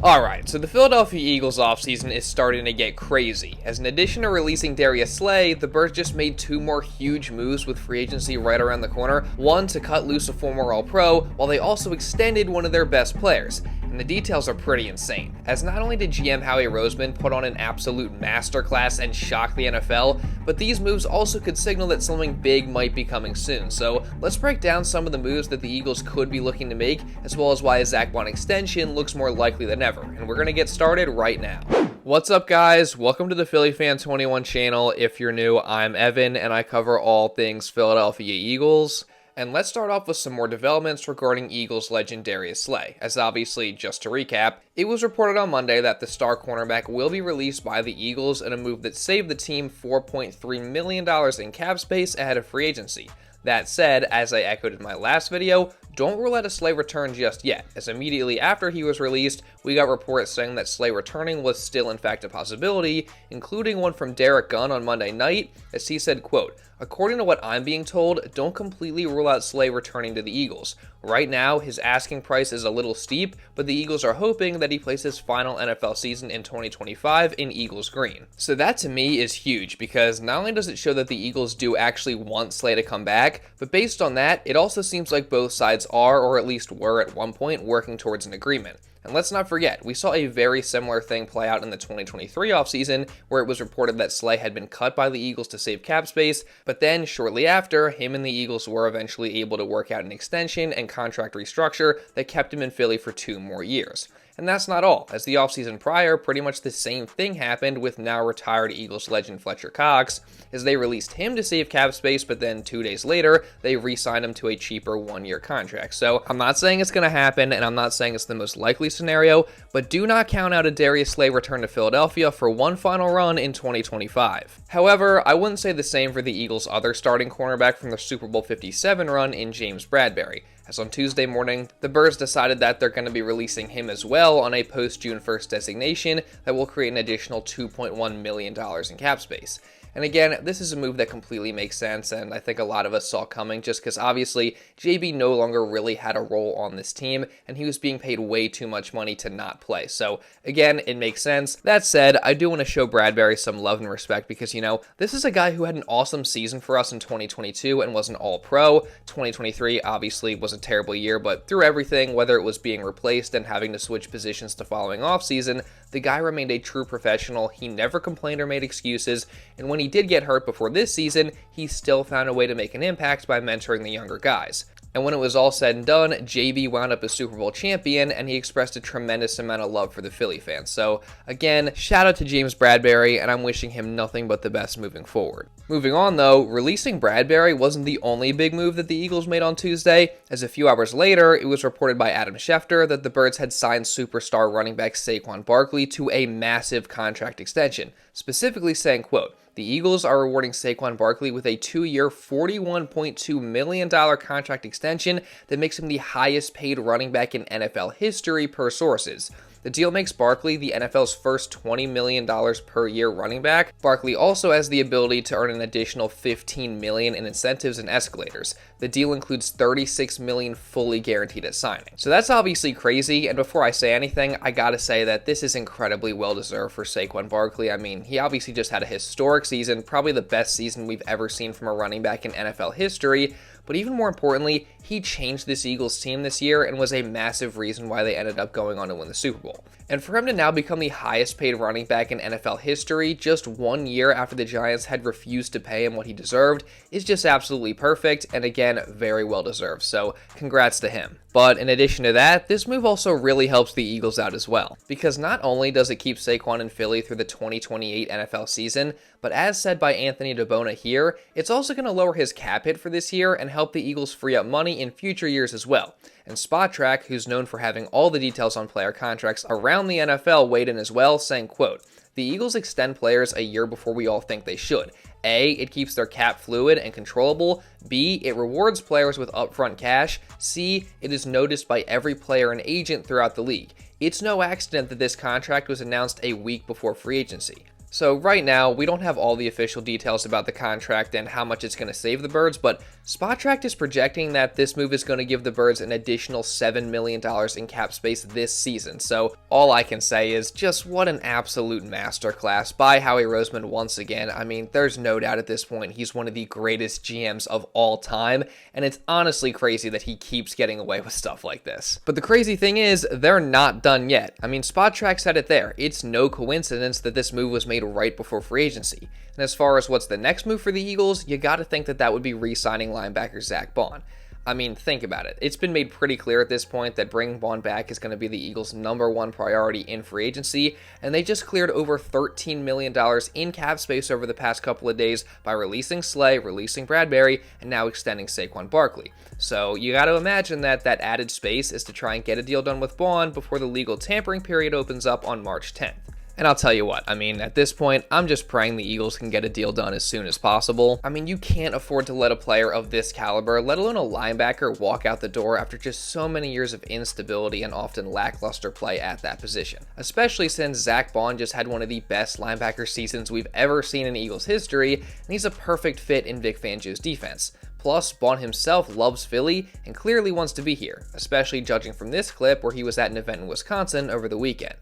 Alright, so the Philadelphia Eagles offseason is starting to get crazy, as in addition to releasing Darius Slay, the Birds just made two more huge moves with free agency right around the corner, one to cut loose a former All-Pro, while they also extended one of their best players. And the details are pretty insane, as not only did GM Howie Roseman put on an absolute masterclass and shock the NFL, but these moves also could signal that something big might be coming soon. So let's break down some of the moves that the Eagles could be looking to make, as well as why a Zack Baun extension looks more likely than ever. And we're going to get started right now. What's up, guys? Welcome to the Philly Fan 21 channel. If you're new, I'm Evan, and I cover all things Philadelphia Eagles. And let's start off with some more developments regarding Eagles legend Darius Slay, as obviously, just to recap, it was reported on Monday that the star cornerback will be released by the Eagles in a move that saved the team $4.3 million in cap space ahead of free agency. That said, as I echoed in my last video, don't rule out a Slay return just yet, as immediately after he was released, we got reports saying that Slay returning was still in fact a possibility, including one from Derek Gunn on Monday night, as he said, quote, "According to what I'm being told, don't completely rule out Slay returning to the Eagles. Right now, his asking price is a little steep, but the Eagles are hoping that he plays his final NFL season in 2025 in Eagles green." So that to me is huge, because not only does it show that the Eagles do actually want Slay to come back, but based on that, it also seems like both sides are, or at least were at one point, working towards an agreement. And let's not forget, we saw a very similar thing play out in the 2023 offseason, where it was reported that Slay had been cut by the Eagles to save cap space, but then, shortly after, him and the Eagles were eventually able to work out an extension and contract restructure that kept him in Philly for 2 more years. And that's not all, as the offseason prior, pretty much the same thing happened with now retired Eagles legend Fletcher Cox, as they released him to save cap space, but then 2 days later, they re-signed him to a cheaper 1-year contract. So I'm not saying it's going to happen, and I'm not saying it's the most likely scenario, but do not count out a Darius Slay return to Philadelphia for one final run in 2025. However, I wouldn't say the same for the Eagles' other starting cornerback from their Super Bowl 57 run in James Bradberry, as on Tuesday morning, the Birds decided that they're going to be releasing him as well on a post-June 1st designation that will create an additional $2.1 million in cap space. And again, this is a move that completely makes sense, and I think a lot of us saw coming just because obviously JB no longer really had a role on this team, and he was being paid way too much money to not play. So again, it makes sense. That said, I do want to show Bradberry some love and respect because, you know, this is a guy who had an awesome season for us in 2022 and was an All-Pro. 2023 obviously was a terrible year, but through everything, whether it was being replaced and having to switch positions the following offseason, the guy remained a true professional. He never complained or made excuses, and when he did get hurt before this season, he still found a way to make an impact by mentoring the younger guys. And when it was all said and done, JB wound up a Super Bowl champion, and he expressed a tremendous amount of love for the Philly fans. So again, shout out to James Bradberry, and I'm wishing him nothing but the best moving forward. Moving on though, releasing Bradberry wasn't the only big move that the Eagles made on Tuesday, as a few hours later, it was reported by Adam Schefter that the Birds had signed superstar running back Saquon Barkley to a massive contract extension, specifically saying, quote, "The Eagles are rewarding Saquon Barkley with a 2-year, $41.2 million contract extension that makes him the highest paid running back in NFL history per sources. The deal makes Barkley the NFL's first $20 million per year running back. Barkley also has the ability to earn an additional $15 million in incentives and escalators. The deal includes $36 million fully guaranteed at signing." So that's obviously crazy, and before I say anything, I gotta say that this is incredibly well-deserved for Saquon Barkley. I mean, he obviously just had a historic season, probably the best season we've ever seen from a running back in NFL history, but even more importantly, he changed this Eagles team this year and was a massive reason why they ended up going on to win the Super Bowl. And for him to now become the highest paid running back in NFL history just 1 year after the Giants had refused to pay him what he deserved is just absolutely perfect, and again, very well deserved. So congrats to him. But in addition to that, this move also really helps the Eagles out as well, because not only does it keep Saquon in Philly through the 2028 NFL season, but as said by Anthony DeBona here, it's also going to lower his cap hit for this year and help the Eagles free up money in future years as well. And SpotTrack, who's known for having all the details on player contracts around the NFL, weighed in as well, saying, quote, "The Eagles extend players a year before we all think they should. A, it keeps their cap fluid and controllable. B, it rewards players with upfront cash. C, it is noticed by every player and agent throughout the league. It's no accident that this contract was announced a week before free agency. So right now, we don't have all the official details about the contract and how much it's going to save the Birds, but Spotrac is projecting that this move is going to give the Birds an additional $7 million in cap space this season. So all I can say is just what an absolute masterclass by Howie Roseman once again. I mean, there's no doubt at this point he's one of the greatest GMs of all time, and it's honestly crazy that he keeps getting away with stuff like this. But the crazy thing is, they're not done yet. I mean, Spotrac said it there. It's no coincidence that this move was made right before free agency. And as far as what's the next move for the Eagles, you gotta think that that would be re-signing linebacker Zack Baun. I mean, think about it. It's been made pretty clear at this point that bringing Baun back is going to be the Eagles' #1 priority in free agency, and they just cleared over $13 million in cap space over the past couple of days by releasing Slay, releasing Bradberry, and now extending Saquon Barkley. So you got to imagine that that added space is to try and get a deal done with Baun before the legal tampering period opens up on March 10th. And I'll tell you what, I mean, at this point, I'm just praying the Eagles can get a deal done as soon as possible. I mean, you can't afford to let a player of this caliber, let alone a linebacker, walk out the door after just so many years of instability and often lackluster play at that position. Especially since Zack Baun just had one of the best linebacker seasons we've ever seen in Eagles history, and he's a perfect fit in Vic Fangio's defense. Plus, Baun himself loves Philly and clearly wants to be here, especially judging from this clip where he was at an event in Wisconsin over the weekend.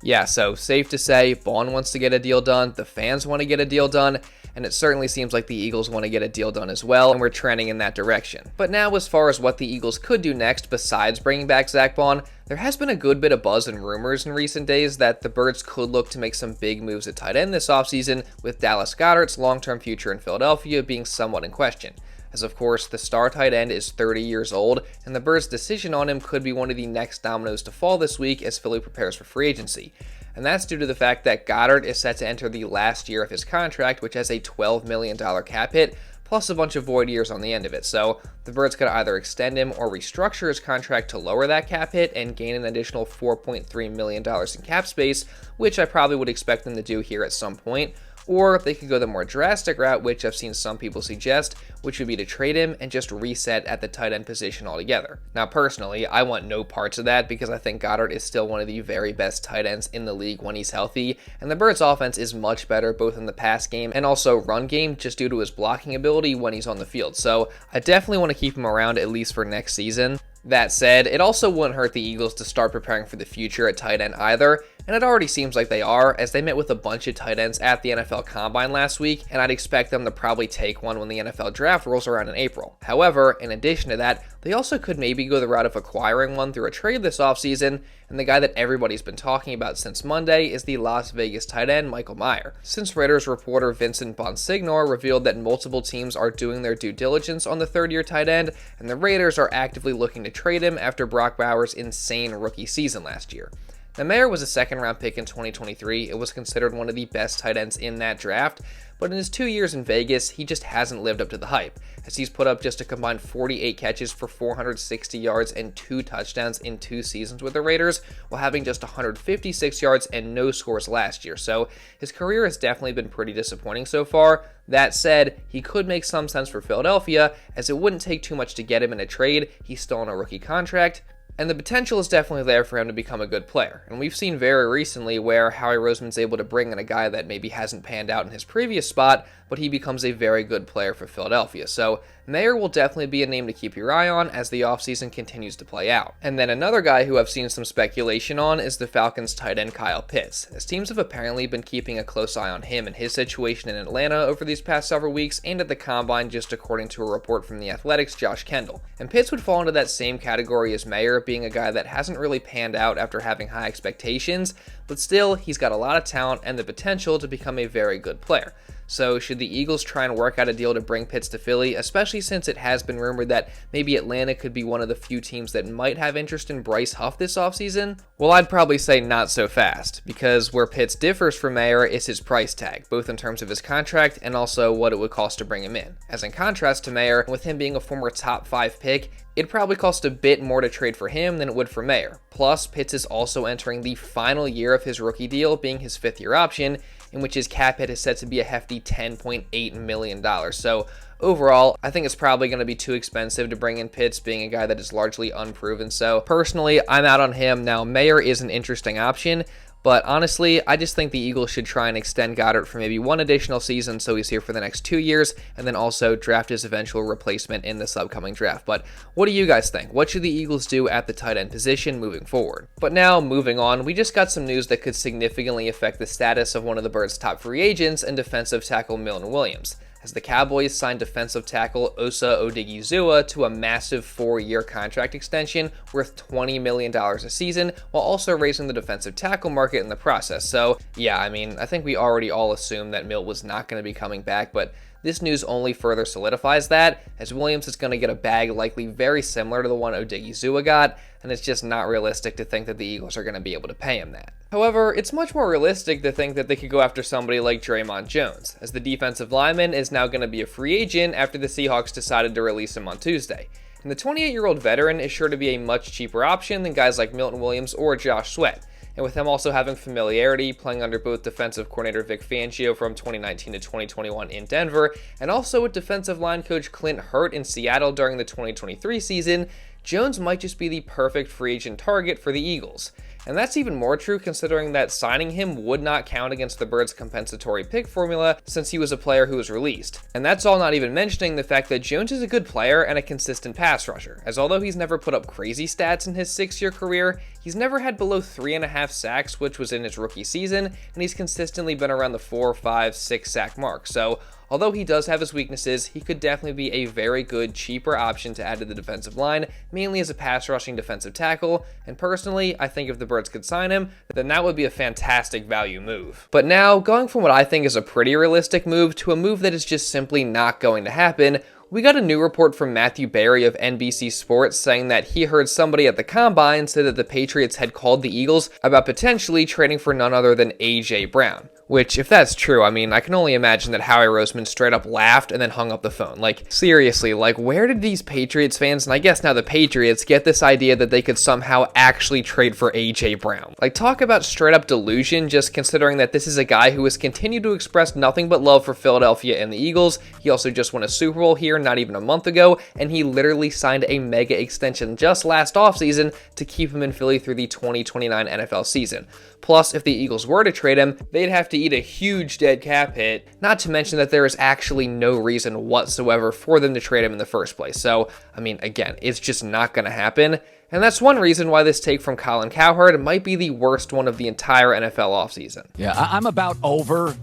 Yeah, so safe to say, Baun wants to get a deal done, the fans want to get a deal done, and it certainly seems like the Eagles want to get a deal done as well, and we're trending in that direction. But now, as far as what the Eagles could do next besides bringing back Zack Baun, there has been a good bit of buzz and rumors in recent days that the Birds could look to make some big moves at tight end this offseason, with Dallas Goedert's long-term future in Philadelphia being somewhat in question. As of course, the star tight end is 30 years old, and the Birds' decision on him could be one of the next dominoes to fall this week as Philly prepares for free agency. And that's due to the fact that Goedert is set to enter the last year of his contract, which has a $12 million cap hit, plus a bunch of void years on the end of it. So the Birds could either extend him or restructure his contract to lower that cap hit and gain an additional $4.3 million in cap space, which I probably would expect them to do here at some point. Or they could go the more drastic route, which I've seen some people suggest, which would be to trade him and just reset at the tight end position altogether. Now, personally, I want no parts of that because I think Goedert is still one of the very best tight ends in the league when he's healthy, and the Birds' offense is much better both in the pass game and also run game just due to his blocking ability when he's on the field. So I definitely want to keep him around at least for next season. That said, it also wouldn't hurt the Eagles to start preparing for the future at tight end either, and it already seems like they are, as they met with a bunch of tight ends at the NFL Combine last week, and I'd expect them to probably take one when the NFL Draft rolls around in April. However, in addition to that, they also could maybe go the route of acquiring one through a trade this offseason, and the guy that everybody's been talking about since Monday is the Las Vegas tight end Michael Mayer. Since Raiders reporter Vincent Bonsignor revealed that multiple teams are doing their due diligence on the third-year tight end, and the Raiders are actively looking to trade him after Brock Bowers' insane rookie season last year. Now, Mayer was a second-round pick in 2023. It was considered one of the best tight ends in that draft, but in his 2 years in Vegas, he just hasn't lived up to the hype, as he's put up just a combined 48 catches for 460 yards and 2 touchdowns in 2 seasons with the Raiders, while having just 156 yards and no scores last year. So his career has definitely been pretty disappointing so far. That said, he could make some sense for Philadelphia, as it wouldn't take too much to get him in a trade. He's still on a rookie contract, and the potential is definitely there for him to become a good player. And we've seen very recently where Howie Roseman's able to bring in a guy that maybe hasn't panned out in his previous spot, but he becomes a very good player for Philadelphia. So Mayer will definitely be a name to keep your eye on as the offseason continues to play out. And then another guy who I've seen some speculation on is the Falcons tight end Kyle Pitts, as teams have apparently been keeping a close eye on him and his situation in Atlanta over these past several weeks and at the Combine, just according to a report from The Athletic's Josh Kendall. And Pitts would fall into that same category as Mayer, being a guy that hasn't really panned out after having high expectations, but still, he's got a lot of talent and the potential to become a very good player. So should the Eagles try and work out a deal to bring Pitts to Philly, especially since it has been rumored that maybe Atlanta could be one of the few teams that might have interest in Bryce Huff this offseason? Well, I'd probably say not so fast, because where Pitts differs from Mayer is his price tag, both in terms of his contract and also what it would cost to bring him in. As in contrast to Mayer, with him being a former top 5 pick, it'd probably cost a bit more to trade for him than it would for Mayer. Plus, Pitts is also entering the final year of his rookie deal, being his 5th-year option, in which his cap hit is set to be a hefty $10.8 million. So overall, I think it's probably going to be too expensive to bring in Pitts, being a guy that is largely unproven. So personally, I'm out on him. Now, Mayer is an interesting option, but honestly, I just think the Eagles should try and extend Goedert for maybe one additional season so he's here for the next 2 years, and then also draft his eventual replacement in this upcoming draft. But what do you guys think? What should the Eagles do at the tight end position moving forward? But now, moving on, we just got some news that could significantly affect the status of one of the Birds' top free agents and defensive tackle Milton Williams, as the Cowboys signed defensive tackle Osa Odighizuwa to a massive 4-year contract extension worth $20 million a season, while also raising the defensive tackle market in the process. So yeah, I mean, I think we already all assumed that Milt was not going to be coming back, but this news only further solidifies that, as Williams is going to get a bag likely very similar to the one Odighizuwa got, and it's just not realistic to think that the Eagles are going to be able to pay him that. However, it's much more realistic to think that they could go after somebody like Dre'Mont Jones, as the defensive lineman is now going to be a free agent after the Seahawks decided to release him on Tuesday. And the 28-year-old veteran is sure to be a much cheaper option than guys like Milton Williams or Josh Sweat. And with him also having familiarity, playing under both defensive coordinator Vic Fangio from 2019 to 2021 in Denver, and also with defensive line coach Clint Hurt in Seattle during the 2023 season, Jones might just be the perfect free agent target for the Eagles. And that's even more true considering that signing him would not count against the Birds' compensatory pick formula since he was a player who was released. And that's all not even mentioning the fact that Jones is a good player and a consistent pass rusher, as although he's never put up crazy stats in his 6-year career, he's never had below 3.5 sacks, which was in his rookie season, and he's consistently been around the 4, 5, 6 sack mark. So although he does have his weaknesses, he could definitely be a very good, cheaper option to add to the defensive line, mainly as a pass-rushing defensive tackle, and personally, I think if the Birds could sign him, then that would be a fantastic value move. But now, going from what I think is a pretty realistic move to a move that is just simply not going to happen, we got a new report from Matthew Berry of NBC Sports saying that he heard somebody at the Combine say that the Patriots had called the Eagles about potentially trading for none other than A.J. Brown. Which, if that's true, I mean, I can only imagine that Howie Roseman straight up laughed and then hung up the phone. Like, seriously, like, where did these Patriots fans, and I guess now the Patriots, get this idea that they could somehow actually trade for A.J. Brown? Like, talk about straight up delusion, just considering that this is a guy who has continued to express nothing but love for Philadelphia and the Eagles. He also just won a Super Bowl here not even a month ago, and he literally signed a mega extension just last offseason to keep him in Philly through the 2029 NFL season. Plus, if the Eagles were to trade him, they'd have to eat a huge dead cap hit, not to mention that there is actually no reason whatsoever for them to trade him in the first place. So, I mean, again, it's just not going to happen. And that's one reason why this take from Colin Cowherd might be the worst one of the entire NFL offseason. Yeah, I'm about over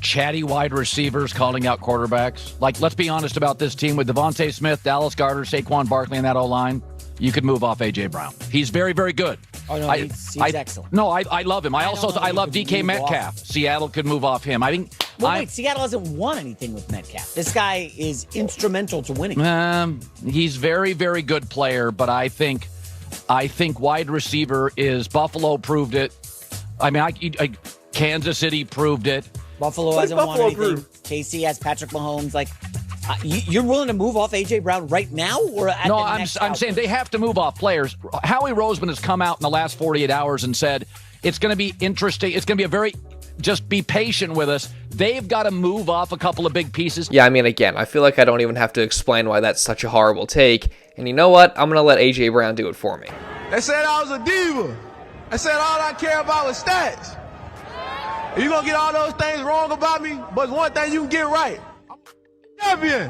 chatty wide receivers calling out quarterbacks. Like, let's be honest about this team with Devontae Smith, Dallas Goedert, Saquon Barkley in that O-line. You could move off A.J. Brown. He's very, very good. Oh, no, he's excellent. No, I love him. I love DK Metcalf. Seattle could move off him. I think. Well, wait, Seattle hasn't won anything with Metcalf. This guy is instrumental to winning. He's very, very good player, but I think wide receiver is Buffalo proved it. I mean, Kansas City proved it. Buffalo hasn't won anything. KC has Patrick Mahomes. Like, you're willing to move off A.J. Brown right now? Or at no, I'm saying they have to move off players. Howie Roseman has come out in the last 48 hours and said it's going to be interesting. It's going to be just be patient with us. They've got to move off a couple of big pieces. Yeah, I mean, again, I feel like I don't even have to explain why that's such a horrible take. And you know what? I'm going to let A.J. Brown do it for me. They said I was a diva. They said all I care about was stats. You're going to get all those things wrong about me, but one thing you can get right. Champion.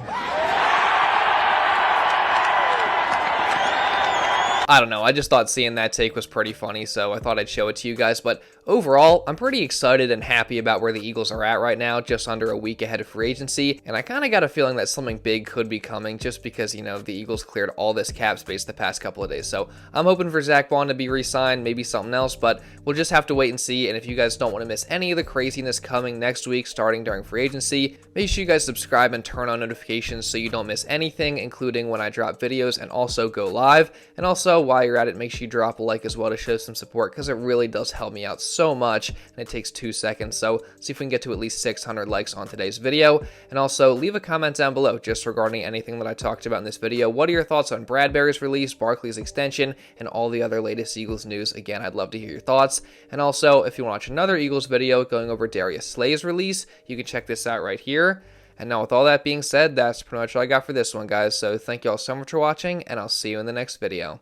I don't know, I just thought seeing that take was pretty funny, so I thought I'd show it to you guys. But overall, I'm pretty excited and happy about where the Eagles are at right now, just under a week ahead of free agency, and I kind of got a feeling that something big could be coming just because, you know, the Eagles cleared all this cap space the past couple of days. So I'm hoping for Zack Baun to be re-signed, maybe something else, but we'll just have to wait and see. And if you guys don't want to miss any of the craziness coming next week starting during free agency, make sure you guys subscribe and turn on notifications so you don't miss anything, including when I drop videos and also go live. And also, while you're at it, make sure you drop a like as well to show some support, because it really does help me out so much, and it takes 2 seconds. So see if we can get to at least 600 likes on today's video. And also leave a comment down below just regarding anything that I talked about in this video. What are your thoughts on Bradberry's release, Barkley's extension, and all the other latest Eagles news? Again, I'd love to hear your thoughts. And also, if you want to watch another Eagles video going over Darius Slay's release, you can check this out right here. And now with all that being said, that's pretty much all I got for this one, guys. So thank you all so much for watching, and I'll see you in the next video.